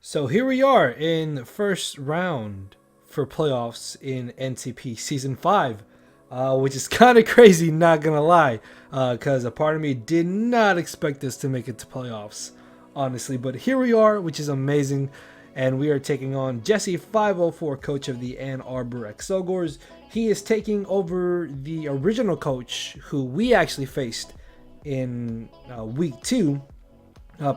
So here we are in the first round for playoffs in NCP Season 5, which is kind of crazy, not gonna lie, because a part of me did not expect this to make it to playoffs, honestly. But here we are, which is amazing, and we are taking on Jesse 504, coach of the Ann Arbor Excelgors. He is taking over the original coach, who we actually faced in week 2,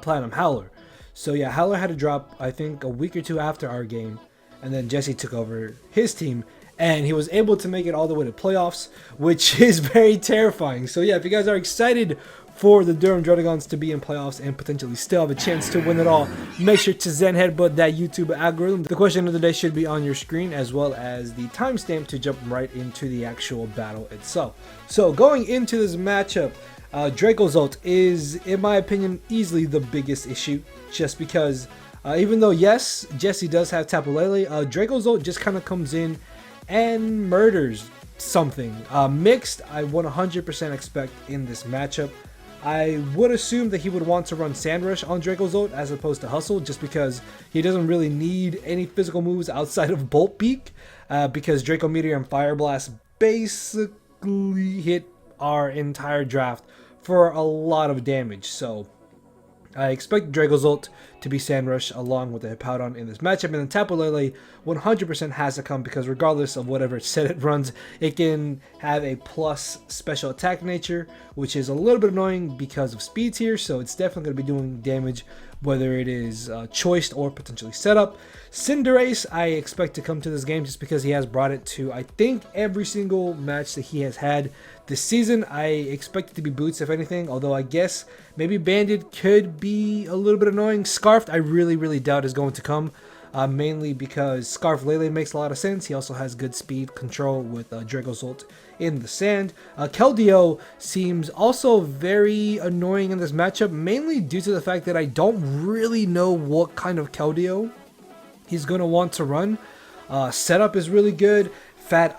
Platinum Howler. So yeah, Howler had to drop, I think, a week or two after our game, and then Jesse took over his team, and he was able to make it all the way to playoffs, which is very terrifying. So yeah, if you guys are excited for the Durham Dragons to be in playoffs and potentially still have a chance to win it all, make sure to Zen headbutt that YouTube algorithm. The question of the day should be on your screen, as well as the timestamp to jump right into the actual battle itself. So going into this matchup, Dracozolt is, in my opinion, easily the biggest issue, just because even though, yes, Jesse does have Tapu Lele, Dracozolt just kind of comes in and murders something. Mixed, I 100% expect in this matchup. I would assume that he would want to run Sand Rush on Dracozolt as opposed to Hustle, just because he doesn't really need any physical moves outside of Bolt Beak, because Draco Meteor and Fire Blast basically hit our entire draft for a lot of damage. So I expect Dracozolt to be Sand Rush along with the Hippowdon in this matchup, and then Tapu Lele 100% has to come, because regardless of whatever set it runs, it can have a plus special attack nature, which is a little bit annoying because of speeds here, so it's definitely going to be doing damage whether it is choiced or potentially set up. Cinderace, I expect to come to this game just because he has brought it to, I think, every single match that he has had this season. I expect it to be Boots, if anything, although I guess maybe Banded could be a little bit annoying. Scarfed, I really doubt is going to come, mainly because Scarf Lele makes a lot of sense. He also has good speed control with Dracozolt in the sand. Keldeo seems also very annoying in this matchup, mainly due to the fact that I don't really know what kind of Keldeo he's going to want to run. Setup is really good. Fat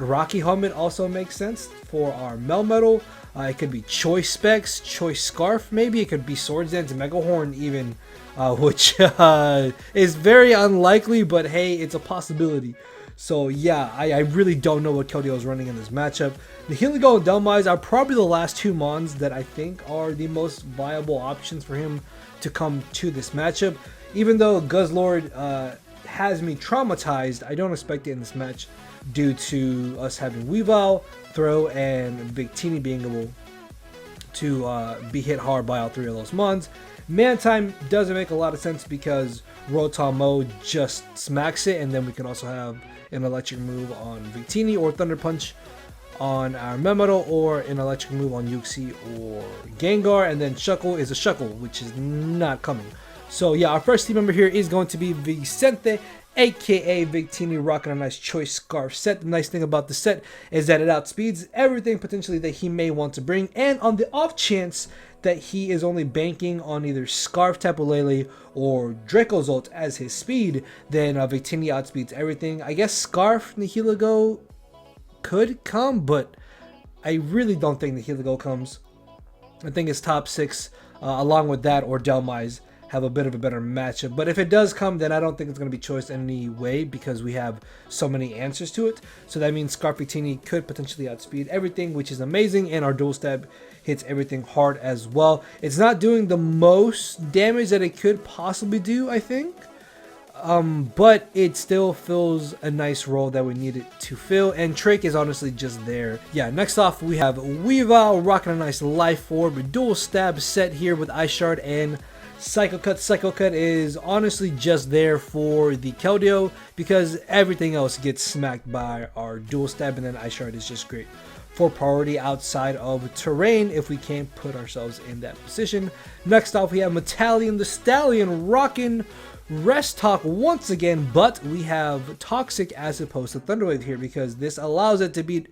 Rocky Helmet also makes sense for our Melmetal. It could be Choice Specs, Choice Scarf, maybe. It could be Swords Dance, Megahorn even, which is very unlikely, but hey, it's a possibility. So yeah, I really don't know what Keldeo is running in this matchup. The Heligo and Delmise are probably the last two Mons that I think are the most viable options for him to come to this matchup. Even though Guzzlord has me traumatized, I don't expect it in this match due to us having Weavile, Throw, and Victini being able to be hit hard by all three of those Mons. Mantime doesn't make a lot of sense because Rotom Mode just smacks it, and then we can also have an electric move on Victini or Thunder Punch on our Melmetal, or an electric move on Uxie or Gengar, and then Shuckle is a Shuckle, which is not coming. So yeah, our first team member here is going to be Vicente, aka Victini, rocking a nice Choice Scarf set. The nice thing about the set is that it outspeeds everything potentially that he may want to bring, and on the off chance that he is only banking on either Scarf Tapu Lele or Dracozolt as his speed, then Victini outspeeds everything. I guess Scarf Nihilego could come, but I really don't think Nihilego comes. I think it's top 6 along with that or Delmise have a bit of a better matchup. But if it does come, then I don't think it's going to be choice anyway, because we have so many answers to it. So that means Scarf Victini could potentially outspeed everything, which is amazing, and our dual stab hits everything hard as well. It's not doing the most damage that it could possibly do, I think, but it still fills a nice role that we need it to fill, and Trick is honestly just there. Yeah, next off we have Weavile rocking a nice Life Orb dual stab set here with Ice Shard and Psycho Cut. Psycho Cut is honestly just there for the Keldeo because everything else gets smacked by our dual stab, and then Ice Shard is just great for priority outside of terrain if we can't put ourselves in that position. Next off we have Metallion the Stallion rocking Rest Talk once again, but we have Toxic as opposed to Thunderwave here because this allows it to beat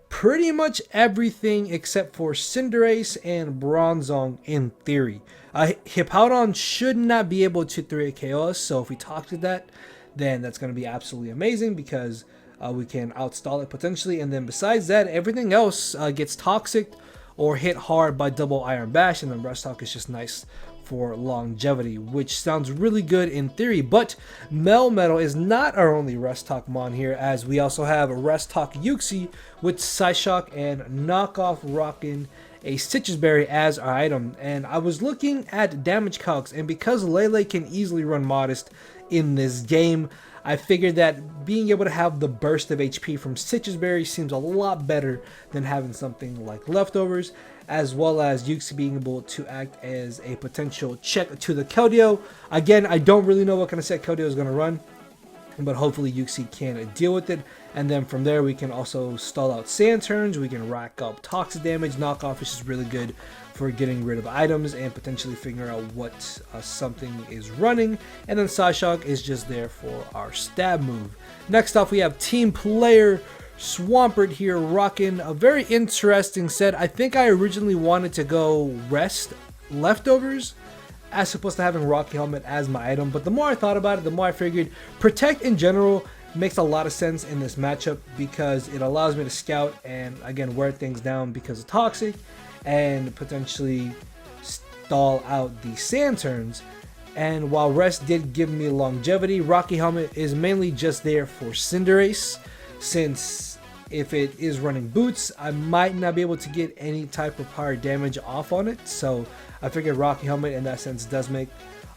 pretty much everything except for Cinderace and Bronzong in theory. Hippowdon should not be able to 3 KO us, so if we talk to that, then that's going to be absolutely amazing because we can outstall it potentially. And then besides that, everything else gets toxic or hit hard by double Iron Bash, and then Rust Talk is just nice for longevity, which sounds really good in theory. But Melmetal is not our only Rust Talk mon here, as we also have Rust Talk Yuxi with Psyshock and Knockoff rocking a Stitches Berry as our item. And I was looking at damage calcs, and because Lele can easily run Modest in this game, I figured that being able to have the burst of HP from Stitches Berry seems a lot better than having something like Leftovers, as well as Yuxi being able to act as a potential check to the Keldeo. Again, I don't really know what kind of set Keldeo is going to run, but hopefully Yuxi can deal with it. And then from there, we can also stall out sand turns, we can rack up toxic damage. Knockoff is just really good for getting rid of items and potentially figuring out what something is running. And then Psyshock is just there for our stab move. Next off, we have Team Player Swampert here rocking a very interesting set. I think I originally wanted to go Rest Leftovers as opposed to having Rocky Helmet as my item, but the more I thought about it, the more I figured Protect in general makes a lot of sense in this matchup because it allows me to scout and again wear things down because of Toxic and potentially stall out the sand turns. And while Rest did give me longevity, Rocky Helmet is mainly just there for Cinderace, since if it is running boots, I might not be able to get any type of power damage off on it. So I figured Rocky Helmet in that sense does make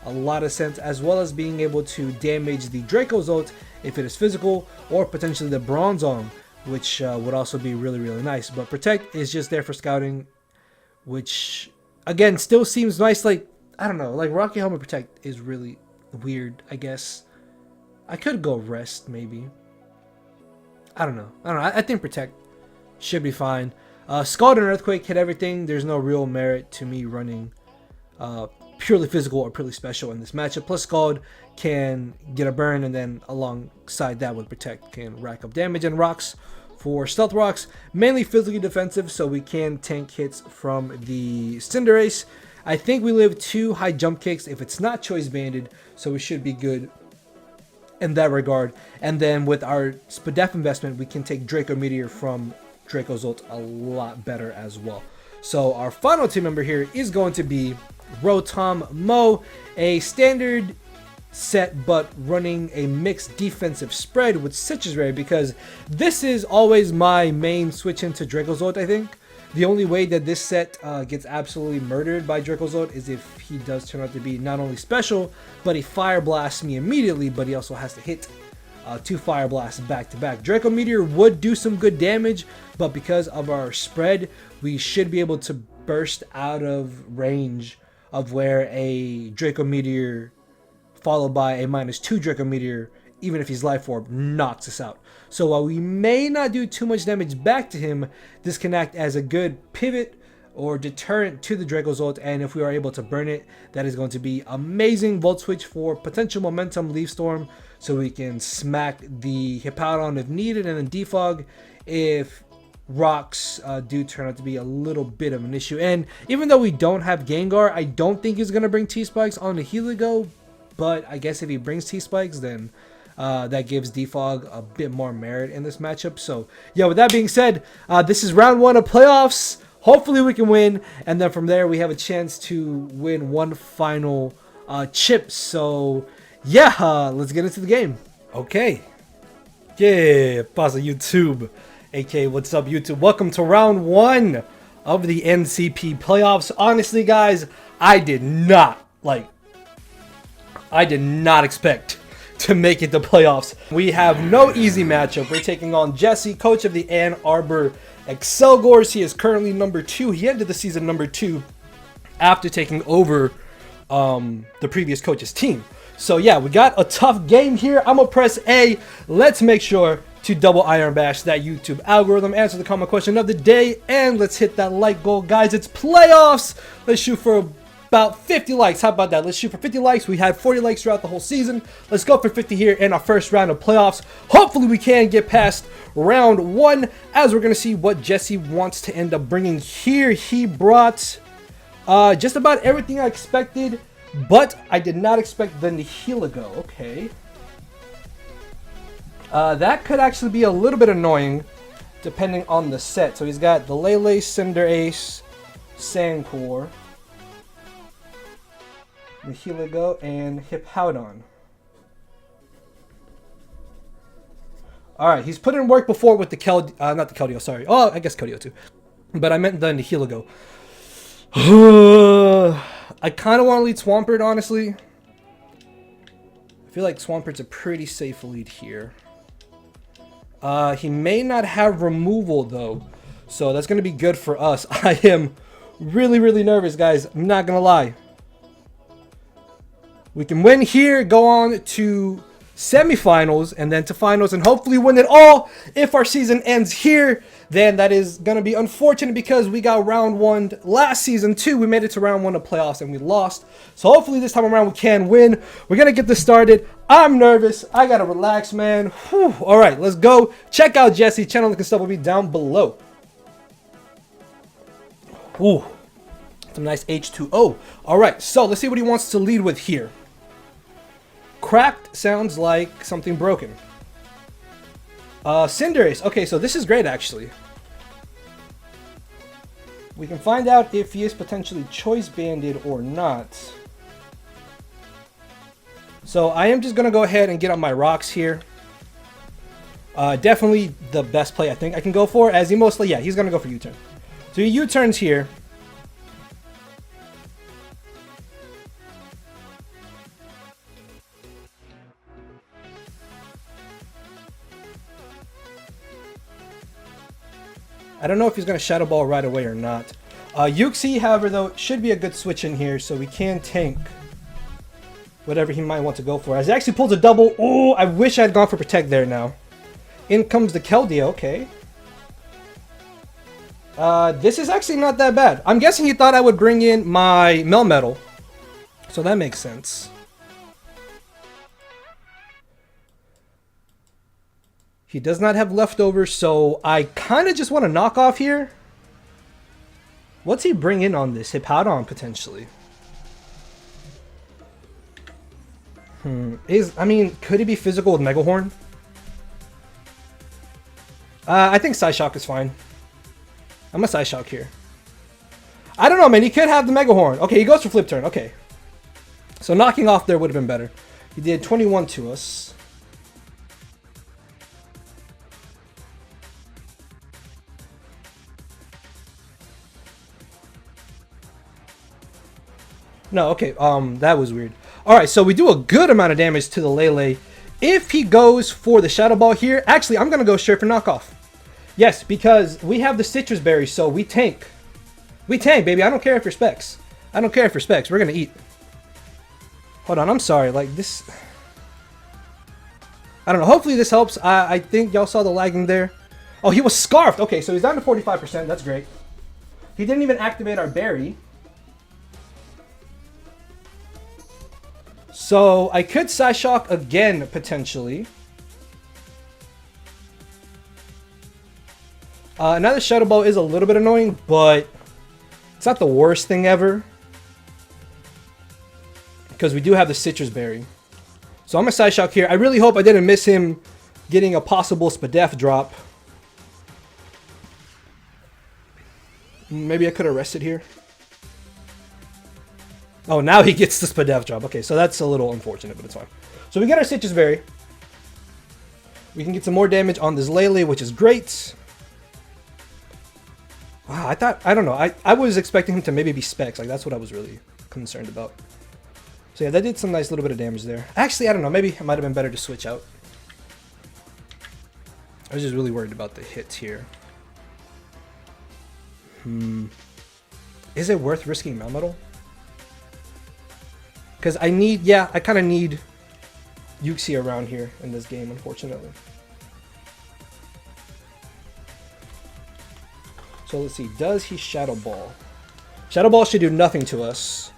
a lot of sense, as well as being able to damage the Dracozolt if it is physical, or potentially the Bronzong, which would also be really, really nice. But Protect is just there for scouting, which again still seems nice. Like, I don't know, like Rocky Helmet Protect is really weird, I guess. I could go Rest maybe. I don't know. I think Protect should be fine. Scald and Earthquake hit everything. There's no real merit to me running purely physical or purely special in this matchup. Plus Scald can get a burn, and then alongside that with Protect can rack up damage. And Rocks for Stealth Rocks, mainly physically defensive, so we can tank hits from the Cinderace. I think we live 2 high jump kicks if it's not choice banded, so we should be good in that regard. And then with our Spadef investment, we can take Draco Meteor from Dracozolt a lot better as well. So our final team member here is going to be Rotom Mo, a standard set but running a mixed defensive spread with Stitches Berry, because this is always my main switch into Dracozolt. I think the only way that this set gets absolutely murdered by Dracozolt is if he does turn out to be not only special, but he Fire Blasts me immediately, but he also has to hit 2 Fire Blasts back to back. Draco Meteor would do some good damage, but because of our spread, we should be able to burst out of range of where a Draco Meteor followed by a -2 Draco Meteor, even if he's Life Orb, knocks us out. So while we may not do too much damage back to him, this can act as a good pivot or deterrent to the Dracozolt, and if we are able to burn it, that is going to be amazing. Volt Switch for potential momentum Leaf Storm, so we can smack the Hippowdon if needed, and then Defog if Rocks do turn out to be a little bit of an issue. And even though we don't have Gengar, I don't think he's going to bring T-Spikes on the Heligo, but I guess if he brings T-Spikes, then that gives Defog a bit more merit in this matchup. So yeah, with that being said, this is round 1 of playoffs. Hopefully we can win, and then from there we have a chance to win one final chip. So yeah, let's get into the game. Okay. Yeah, pasa YouTube. aka what's up YouTube? Welcome to round 1 of the NCP playoffs. Honestly guys, I did not expect to make it to playoffs. We have no easy matchup. We're taking on Jesse, coach of the Ann Arbor Excelgors. He is currently number 2. He ended the season number 2 after taking over the previous coach's team. So yeah, we got a tough game here. I'm gonna press A. Let's make sure to double Iron Bash that YouTube algorithm, answer the comment question of the day, and let's hit that like goal, guys. It's playoffs. Let's shoot for about 50 likes. How about that? Let's shoot for 50 likes. We had 40 likes throughout the whole season. Let's go for 50 here in our first round of playoffs. Hopefully we can get past round 1, as we're going to see what Jesse wants to end up bringing here. He brought just about everything I expected, but I did not expect the Nihilego. Okay. That could actually be a little bit annoying depending on the set. So he's got the Lele, Cinderace, Sandcore, Nihilego, and Hippowdon. Alright, he's put in work before with the not the Keldeo, sorry. Oh, I guess Keldeo too. But I meant the Nihilego. I kind of want to lead Swampert, honestly. I feel like Swampert's a pretty safe lead here. He may not have removal, though. So that's going to be good for us. I am really, really nervous, guys. I'm not going to lie. We can win here, go on to semifinals, and then to finals, and hopefully win it all. If our season ends here, then that is going to be unfortunate because we got round 1 last season too. We made it to round 1 of playoffs and we lost. So hopefully this time around we can win. We're going to get this started. I'm nervous. I got to relax, man. Whew. All right, let's go. Check out Jesse's channel. Link and stuff will be down below. Ooh, some nice H2O. All right, so let's see what he wants to lead with here. Cracked sounds like something broken. Cinderace. Okay, so this is great, actually. We can find out if he is potentially choice banded or not. So I am just going to go ahead and get on my rocks here. Definitely the best play I think I can go for, as he mostly, yeah, he's going to go for U-turn. So he U-turns here. I don't know if he's going to Shadow Ball right away or not. Yuxi, however, though, should be a good switch in here, so we can tank whatever he might want to go for. As he actually pulls a double. Oh, I wish I had gone for Protect there now. In comes the Keldeo, okay. This is actually not that bad. I'm guessing he thought I would bring in my Melmetal, so that makes sense. He does not have leftovers, so I kind of just want to knock off here. What's he bring in on this? Hippowdon, potentially. I mean, could he be physical with Megahorn? I think Psyshock is fine. I'm a Psyshock here. I don't know, man. He could have the Megahorn. Okay, he goes for Flip Turn. Okay. So knocking off there would have been better. He did 21 to us. No, okay, that was weird. Alright, so we do a good amount of damage to the Lele. If he goes for the Shadow Ball here, actually, I'm going to go straight for knockoff. Yes, because we have the Citrus Berry, so we tank. We tank, baby. I don't care if you're Specs. I don't care if you're Specs. We're going to eat. Hold on, I'm sorry. Like, this... I don't know. Hopefully this helps. I think y'all saw the lagging there. Oh, he was Scarfed. Okay, so he's down to 45%. That's great. He didn't even activate our Berry. So I could Psyshock again, potentially. Another Shadow Ball is a little bit annoying, but it's not the worst thing ever. Because we do have the Citrus Berry. So I'm a Psyshock here. I really hope I didn't miss him getting a possible Spadef drop. Maybe I could have rested here. Oh, now he gets the Spadef drop. Okay, so that's a little unfortunate, but it's fine. So we get our Citrus Berry. We can get some more damage on this Lele, which is great. Wow, I don't know. I was expecting him to maybe be Specs. Like, that's what I was really concerned about. So yeah, that did some nice little bit of damage there. Actually, I don't know. Maybe it might have been better to switch out. I was just really worried about the hits here. Is it worth risking Melmetal? Because I need, yeah, I kind of need Yuxi around here in this game, unfortunately. So let's see, does he Shadow Ball? Shadow Ball should do nothing to us.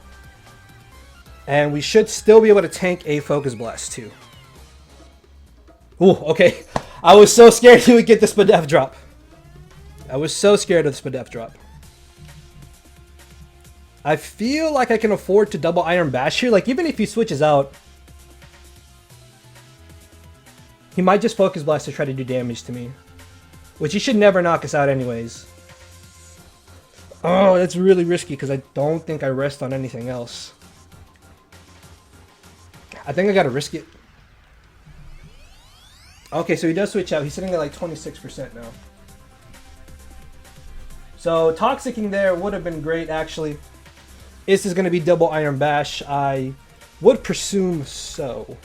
And we should still be able to tank a Focus Blast too. Ooh, okay. I was so scared he would get the Spadef drop. I was so scared of the Spadef drop. I feel like I can afford to double Iron Bash here. Like, even if he switches out, he might just Focus Blast to try to do damage to me. Which he should never knock us out anyways. Oh, that's really risky because I don't think I rest on anything else. I think I gotta risk it. Okay, so he does switch out. He's sitting at like 26% now. So Toxicking there would have been great, actually. Is this going to be double Iron Bash? I would presume so.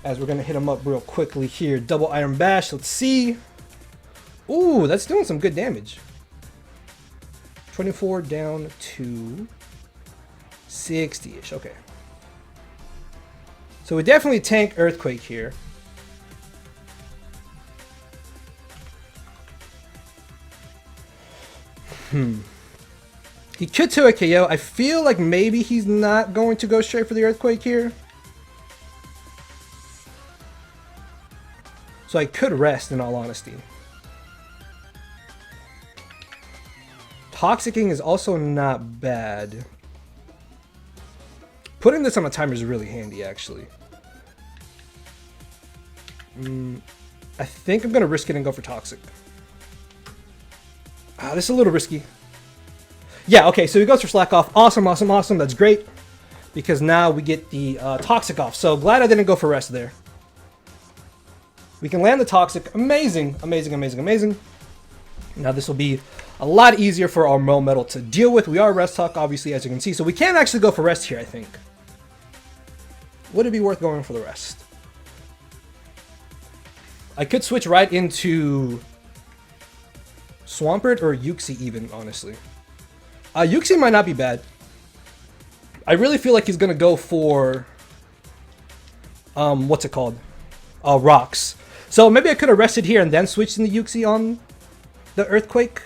As we're going to hit him up real quickly here. Double Iron Bash. Let's see. Ooh, that's doing some good damage. 24 down to 60-ish. Okay. So we definitely tank Earthquake here. He could to a KO. I feel like maybe he's not going to go straight for the Earthquake here. So I could rest, in all honesty. Toxicking is also not bad. Putting this on a timer is really handy, actually. I think I'm going to risk it and go for Toxic. This is a little risky. Yeah, okay, so he goes for Slack off. Awesome, awesome, awesome. That's great. Because now we get the Toxic off. So glad I didn't go for rest there. We can land the Toxic. Amazing, amazing, amazing, amazing. Now this will be a lot easier for our Melmetal to deal with. We are Rest Talk, obviously, as you can see. So we can actually go for rest here, I think. Would it be worth going for the rest? I could switch right into Swampert or Yuxi even, honestly. Yuxi might not be bad. I really feel like he's going to go for... what's it called? Rocks. So maybe I could have rested here and then switched into Yuxi on the Earthquake.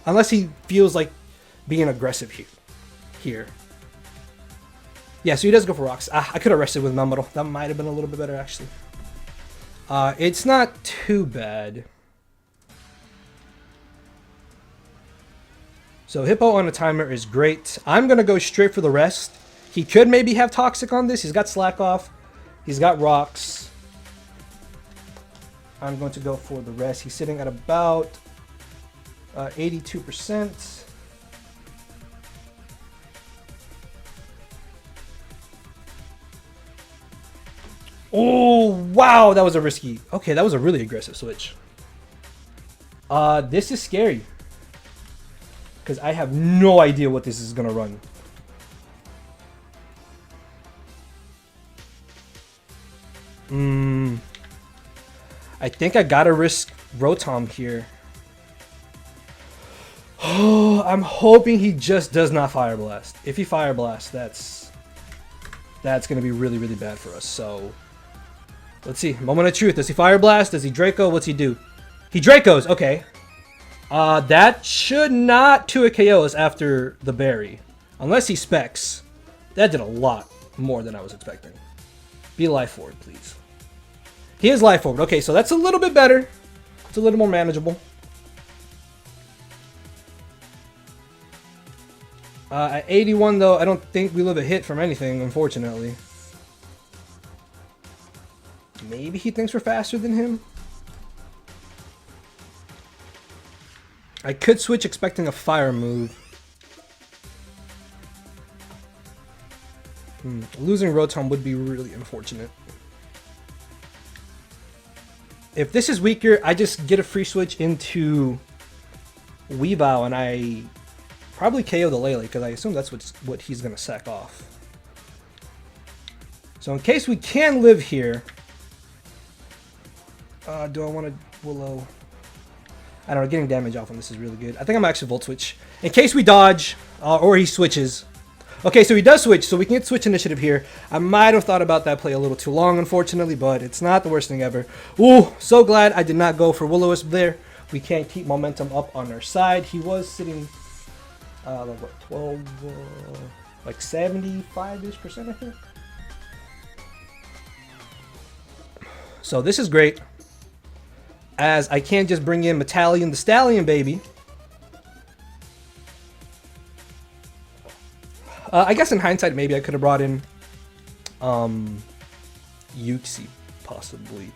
Unless he feels like being aggressive here. Yeah, so he does go for rocks. I could have rested with Melmetal. That might have been a little bit better, actually. It's not too bad. So Hippo on a timer is great. I'm going to go straight for the rest. He could maybe have Toxic on this. He's got Slack off. He's got rocks. I'm going to go for the rest. He's sitting at about 82%. Oh, wow, that was a risky. Okay, that was a really aggressive switch. This is scary. Because I have no idea what this is going to run. I think I got to risk Rotom here. Oh, I'm hoping he just does not Fire Blast. If he Fire Blast, that's going to be really, really bad for us. So, let's see. Moment of truth. Does he Fire Blast? Does he Draco? What's he do? He Dracos. Okay. That should not 2 KO us after the berry. Unless he specs. That did a lot more than I was expecting. Be Life Forward, please. He is Life Forward. Okay, so that's a little bit better. It's a little more manageable. At 81, though, I don't think we live a hit from anything, unfortunately. Maybe he thinks we're faster than him? I could switch expecting a fire move. Losing Rotom would be really unfortunate. If this is weaker, I just get a free switch into Weavile and I probably KO the Lele because I assume that's what he's going to sack off. So in case we can live here, do I want to Willow? I don't know, getting damage off on this is really good. I think I'm actually Volt Switch. In case we dodge, or he switches. Okay, so he does switch, so we can get switch initiative here. I might have thought about that play a little too long, unfortunately, but it's not the worst thing ever. Ooh, so glad I did not go for Will-O-Wisp there. We can't keep momentum up on our side. He was sitting, like what, 12, like 75-ish%, I think. So this is great, as I can't just bring in Metallion the Stallion, baby. I guess in hindsight, maybe I could have brought in Yuxi, possibly.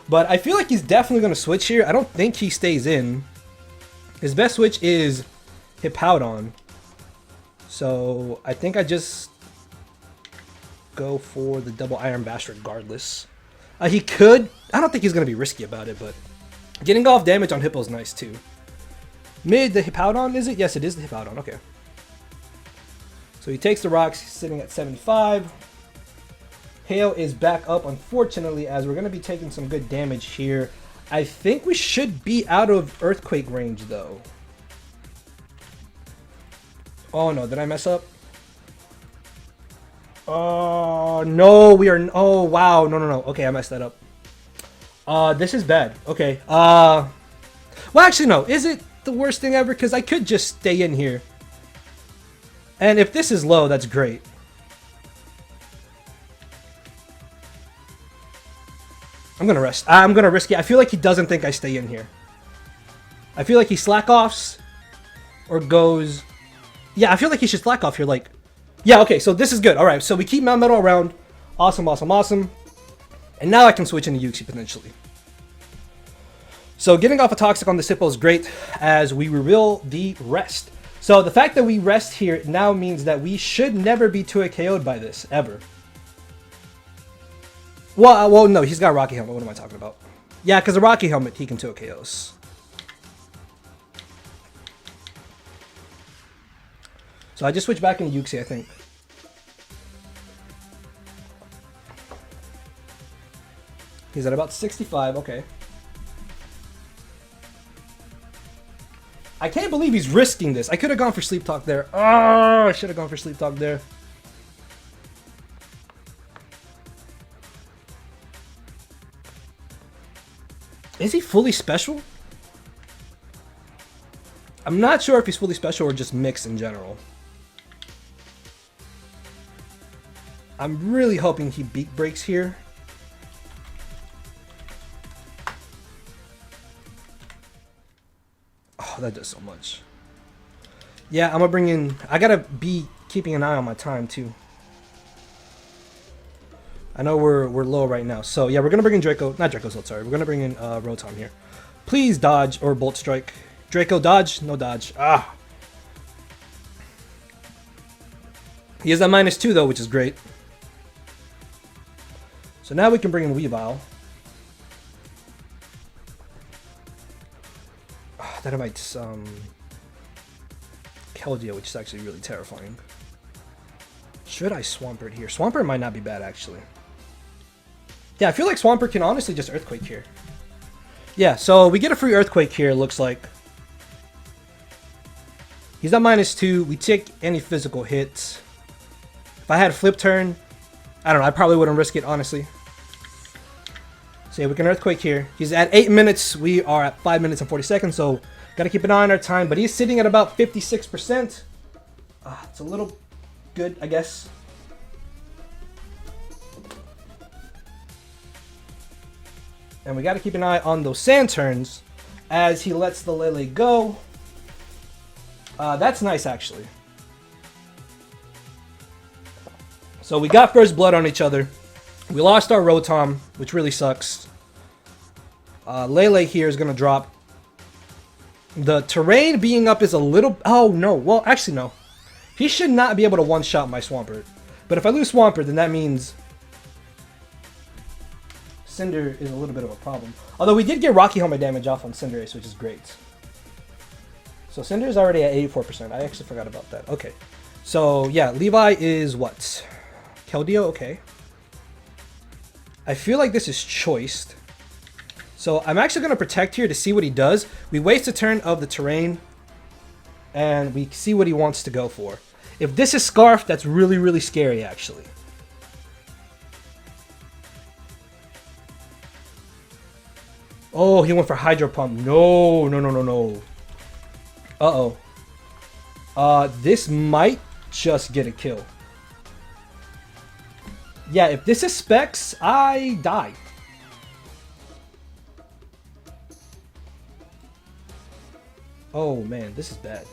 But I feel like he's definitely going to switch here. I don't think he stays in. His best switch is Hippowdon. So I think I just go for the double Iron Bash regardless. He could. I don't think he's going to be risky about it, but getting off damage on Hippo is nice too. Mid, the Hippowdon, is it? Yes, it is the Hippowdon. Okay. So he takes the rocks. He's sitting at 75. Hail is back up, unfortunately, as we're going to be taking some good damage here. I think we should be out of Earthquake range, though. Oh, no. Did I mess up? Oh, no. We are... Oh, wow. No, no, no. Okay, I messed that up. This is bad. Okay. Well, actually, no. Is it the worst thing ever? Because I could just stay in here. And if this is low, that's great. I'm going to rest. I'm going to risk it. I feel like he doesn't think I stay in here. I feel like he slack-offs or goes... Yeah, I feel like he should slack off here. Like, yeah, okay, so this is good. All right, so we keep Melmetal around. Awesome, awesome, awesome. And now I can switch into Uxie potentially. So getting off a Toxic on the Hippo is great as we reveal the rest. So the fact that we rest here now means that we should never be 2-hit KO'd by this, ever. Well, no, he's got Rocky Helmet. What am I talking about? Yeah, because the Rocky Helmet, he can 2-hit KOs. So I just switched back into Uxie, I think. He's at about 65, okay. I can't believe he's risking this. I could have gone for Sleep Talk there. Oh, I should have gone for Sleep Talk there. Is he fully special? I'm not sure if he's fully special or just mixed in general. I'm really hoping he beak breaks here. Oh, that does so much. Yeah, I'm gonna bring in... I gotta be keeping an eye on my time too. I know we're low right now. So yeah, we're gonna bring in Draco... Not Dracozolt, sorry. We're gonna bring in Rotom here. Please dodge or Bolt Strike. Draco, dodge. No dodge. Ah. He is at -2 though, which is great. So now we can bring in Weavile. That might Keldeo, which is actually really terrifying. Should I Swampert here? Swampert might not be bad actually. Yeah, I feel like Swampert can honestly just Earthquake here. Yeah, so we get a free Earthquake here, looks like. He's at -2. We take any physical hits. If I had a flip turn, I don't know, I probably wouldn't risk it, honestly. So yeah, we can Earthquake here. He's at 8 minutes. We are at 5 minutes and 40 seconds, so got to keep an eye on our time. But he's sitting at about 56%. It's a little good, I guess. And we got to keep an eye on those sand turns as he lets the Lele go. That's nice, actually. So we got first blood on each other. We lost our Rotom, which really sucks. Lele here is going to drop. The terrain being up is a little... Oh, no. Well, actually, no. He should not be able to one-shot my Swampert. But if I lose Swampert, then that means... Cinder is a little bit of a problem. Although we did get Rocky Helmet damage off on Cinderace, which is great. So Cinder is already at 84%. I actually forgot about that. Okay. So, yeah. Levi is what? Keldeo? Okay. I feel like this is choiced. So I'm actually going to protect here to see what he does. We waste a turn of the terrain. And we see what he wants to go for. If this is Scarf, that's really, really scary, actually. Oh, he went for Hydro Pump. No, no, no, no, no. Uh-oh. This might just get a kill. Yeah, if this is Specs, I die. Oh, man, this is bad.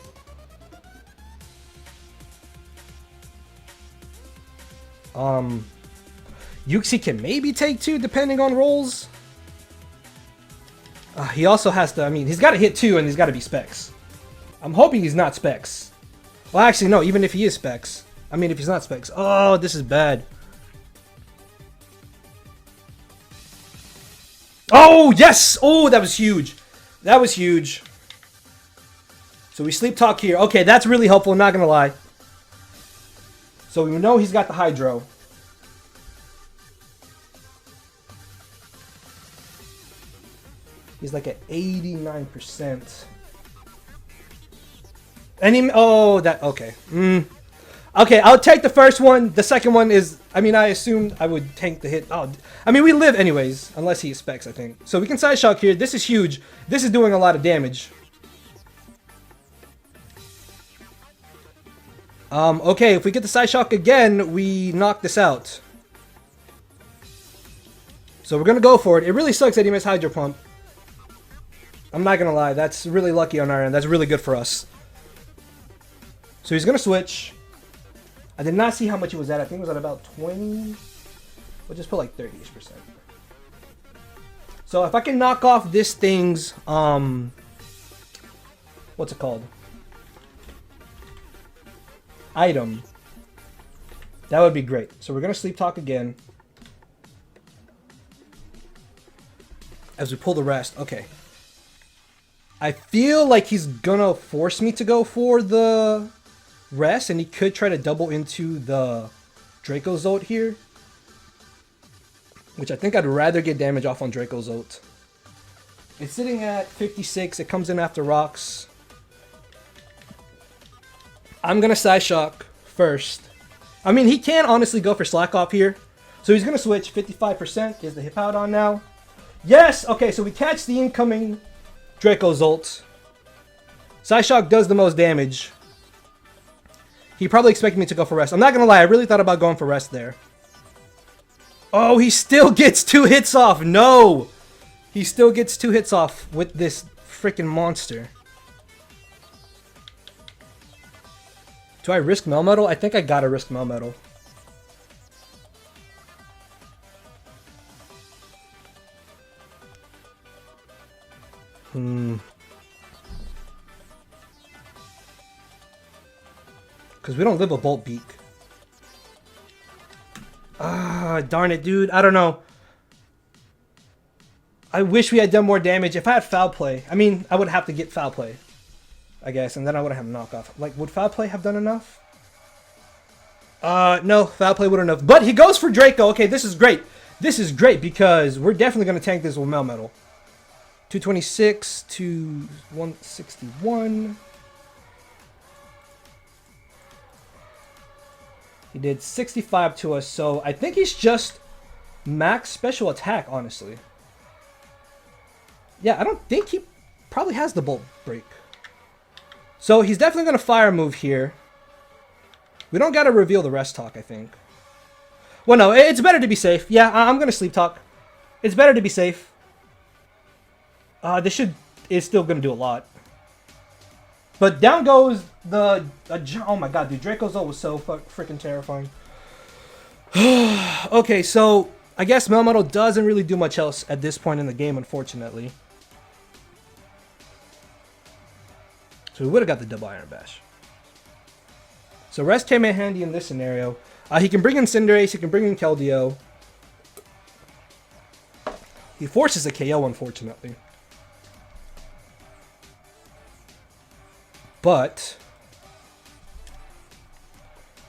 Uxie can maybe take 2, depending on rolls. He also has to, I mean, he's got to hit 2, and he's got to be Specs. I'm hoping he's not Specs. Well, actually, no, even if he is Specs. I mean, if he's not Specs. Oh, this is bad. Oh, yes! Oh, that was huge. That was huge. So we sleep talk here. Okay, that's really helpful, not gonna lie. So we know he's got the Hydro. He's like at 89%. Oh, that, okay. Okay, I'll take the first one. The second one is, I mean, I assumed I would tank the hit. Oh, I mean, we live anyways, unless he expects, I think. So we can side shock here. This is huge. This is doing a lot of damage. Okay, if we get the side shock again, we knock this out. So we're gonna go for it. It really sucks that he missed Hydro Pump. I'm not gonna lie, that's really lucky on our end. That's really good for us. So he's gonna switch. I did not see how much he was at. I think it was at about 20. We'll just put like 30-ish%. So if I can knock off this thing's, what's it called? Item. That would be great. So we're gonna sleep talk again. As we pull the rest. Okay. I feel like he's gonna force me to go for the rest, and he could try to double into the Dracozolt here. Which I think I'd rather get damage off on Dracozolt. It's sitting at 56. It comes in after rocks. I'm gonna side shock first. I mean, he can honestly go for slack off here. So he's gonna switch. 55% is the hip out on now. Yes! Okay, so we catch the incoming Dracozolt. Side shock does the most damage. He probably expected me to go for rest. I'm not gonna lie, I really thought about going for rest there. Oh, he still gets 2 hits off. No! He still gets 2 hits off with this freaking monster. Do I risk Melmetal? I think I gotta risk Melmetal. Because we don't live a Bolt Beak. Ah, darn it, dude. I don't know. I wish we had done more damage. If I had Foul Play, I mean, I would have to get Foul Play, I guess, and then I would have knockoff. Like, would Foul Play have done enough? No, Foul Play wouldn't have. But he goes for Draco. Okay, this is great. This is great because we're definitely going to tank this with Melmetal. 226 to 161. He did 65 to us, so I think he's just max special attack, honestly. Yeah, I don't think he probably has the Bolt Break. So he's definitely going to fire move here. We don't got to reveal the rest talk, I think. Well, no, it's better to be safe. Yeah, I'm going to sleep talk. It's better to be safe. This is still going to do a lot. But down goes the... oh my god, dude. Dracozolt was so freaking terrifying. Okay, so I guess Melmetal doesn't really do much else at this point in the game, unfortunately. So we would have got the double Iron Bash. So rest came in handy in this scenario. He can bring in Cinderace, he can bring in Keldeo. He forces a KO, unfortunately. But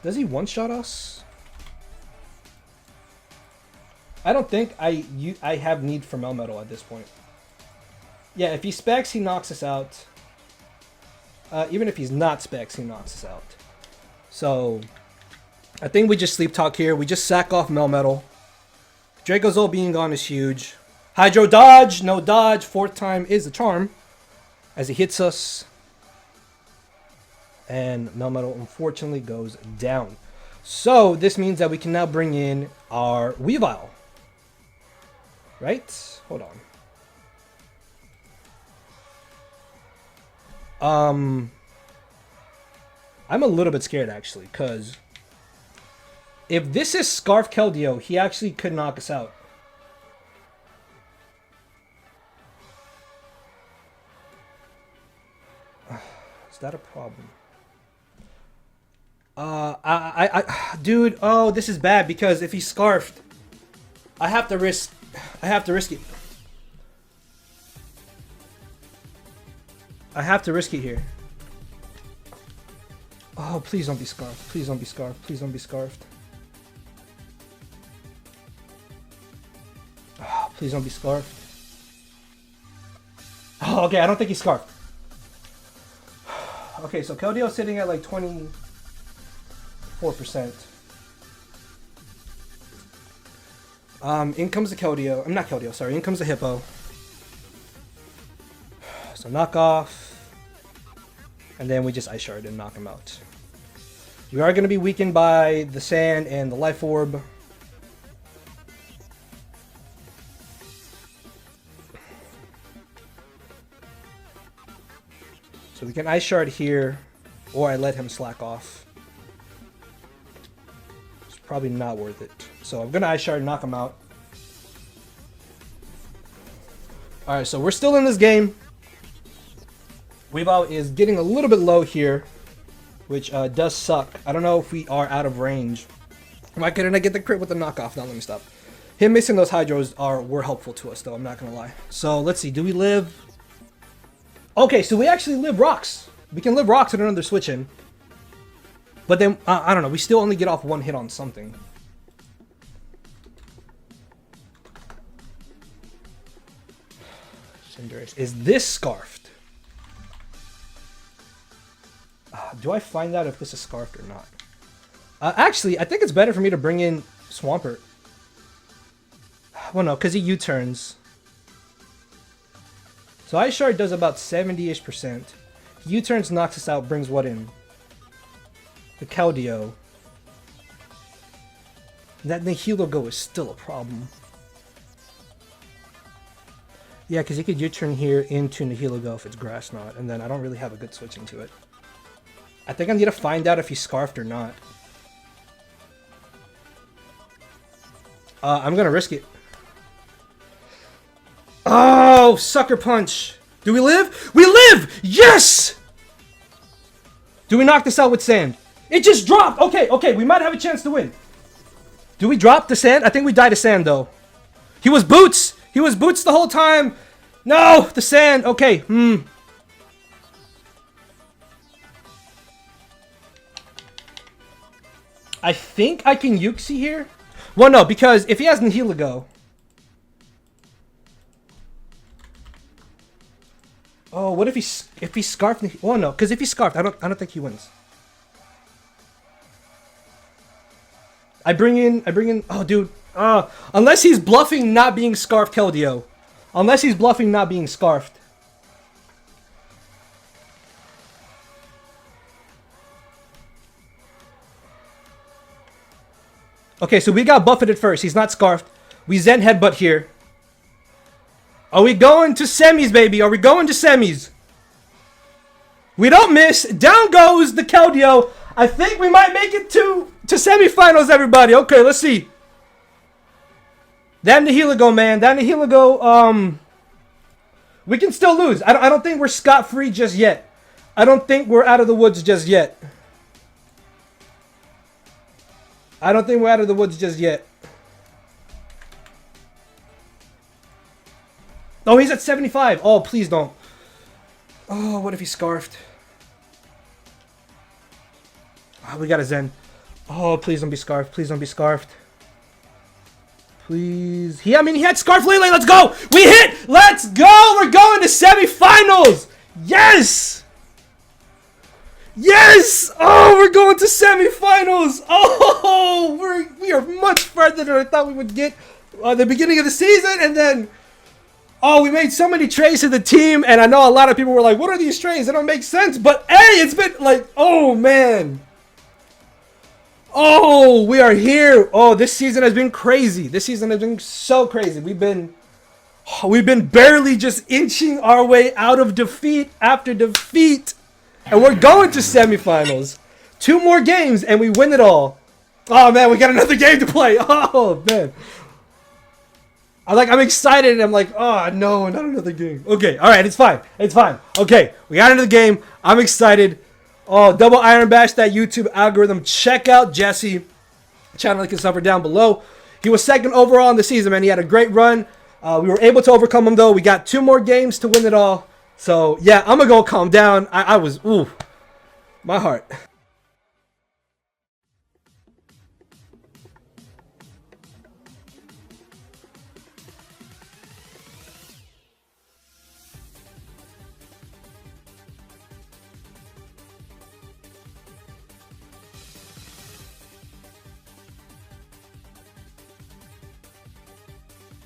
does he one-shot us? I don't think I have need for Melmetal at this point. Yeah, if he specs, he knocks us out. Even if he's not specs, he knocks us out. So I think we just sleep talk here. We just sack off Melmetal. Dracozolt being gone is huge. Hydro dodge, no dodge. 4th time is the charm as he hits us. And Melmetal unfortunately goes down. So this means that we can now bring in our Weavile. Right? Hold on. I'm a little bit scared actually, because if this is Scarf Keldeo, he actually could knock us out. that a problem? Dude, oh, this is bad because if he's scarfed, I have to risk it. I have to risk it here. Oh, please don't be scarfed. Please don't be scarfed. Please don't be scarfed. Oh, please don't be scarfed. Oh, okay, I don't think he's scarfed. Okay, so Keldio's sitting at like 24%. In comes the Keldeo. I'm not Keldeo, sorry. In comes the Hippo. So knock off. And then we just Ice Shard and knock him out. We are going to be weakened by the Sand and the Life Orb. So we can Ice Shard here, or I let him slack off. It's probably not worth it. So I'm going to Ice Shard and knock him out. Alright, so we're still in this game. Weavile is getting a little bit low here, which does suck. I don't know if we are out of range. Why couldn't I get the crit with the knockoff? Now let me stop. Him missing those Hydros were helpful to us, though. I'm not going to lie. So let's see. Do we live? Okay, so we actually live rocks. We can live rocks with another switch in. But then, I don't know. We still only get off one hit on something. Cinderace. Is this scarfed? Do I find out if this is scarfed or not? Actually, I think it's better for me to bring in Swampert. Well, no, because he U-turns. So Ice Shard does about 70-ish%. U-turns, knocks us out, brings what in? The Keldeo. That Nihilego is still a problem. Yeah, because he could U-turn here into Nihilego if it's Grass Knot, and then I don't really have a good switch into it. I think I need to find out if he's scarfed or not. I'm gonna risk it. Oh, Sucker Punch! Do we live? We live! Yes! Do we knock this out with Sand? It just dropped! Okay, okay, we might have a chance to win. Do we drop the Sand? I think we die to Sand, though. He was Boots! He was Boots the whole time! No! The Sand! Okay, I think I can Yuxi here. Well, no, because if he has Nihilego... Oh, what if he scarfed? Oh no, because if he's scarfed, I don't think he wins. I bring in. Oh, dude. Unless he's bluffing not being scarfed, Keldeo. Unless he's bluffing not being scarfed. Okay, so we got buffeted first. He's not scarfed. We Zen Headbutt here. Are we going to semis, baby? Are we going to semis? We don't miss. Down goes the Keldeo. I think we might make it to semifinals, everybody. Okay, let's see. That Nihilego, man. That Nihilego, we can still lose. I don't think we're scot-free just yet. I don't think we're out of the woods just yet. I don't think we're out of the woods just yet. Oh, he's at 75. Oh, please don't. Oh, what if he's scarfed? Oh, we got a Zen. Oh, please don't be scarfed. Please don't be scarfed. Please. I mean, he had Scarf Lele. Let's go. We hit. Let's go. We're going to semifinals. Yes. Yes. Oh, we're going to semifinals. Oh, we are much further than I thought we would get at the beginning of the season. And then... Oh, we made so many trades to the team, and I know a lot of people were like, what are these trades? They don't make sense. But, hey, it's been like, oh, man. Oh, we are here. Oh, this season has been crazy. This season has been so crazy. We've been barely just inching our way out of defeat after defeat. And we're going to semifinals. 2 more games, and we win it all. Oh, man, we got another game to play. Oh, man. I'm excited and I'm like, oh no, not another game. Okay, alright, it's fine. It's fine. Okay, we got into the game. I'm excited. Oh, double Iron Bash that YouTube algorithm. Check out Jesse. Channel link is over down below. He was second overall in the season, man. He had a great run. We were able to overcome him, though. We got 2 more games to win it all. So, yeah, I'm going to go calm down. I was, ooh, my heart.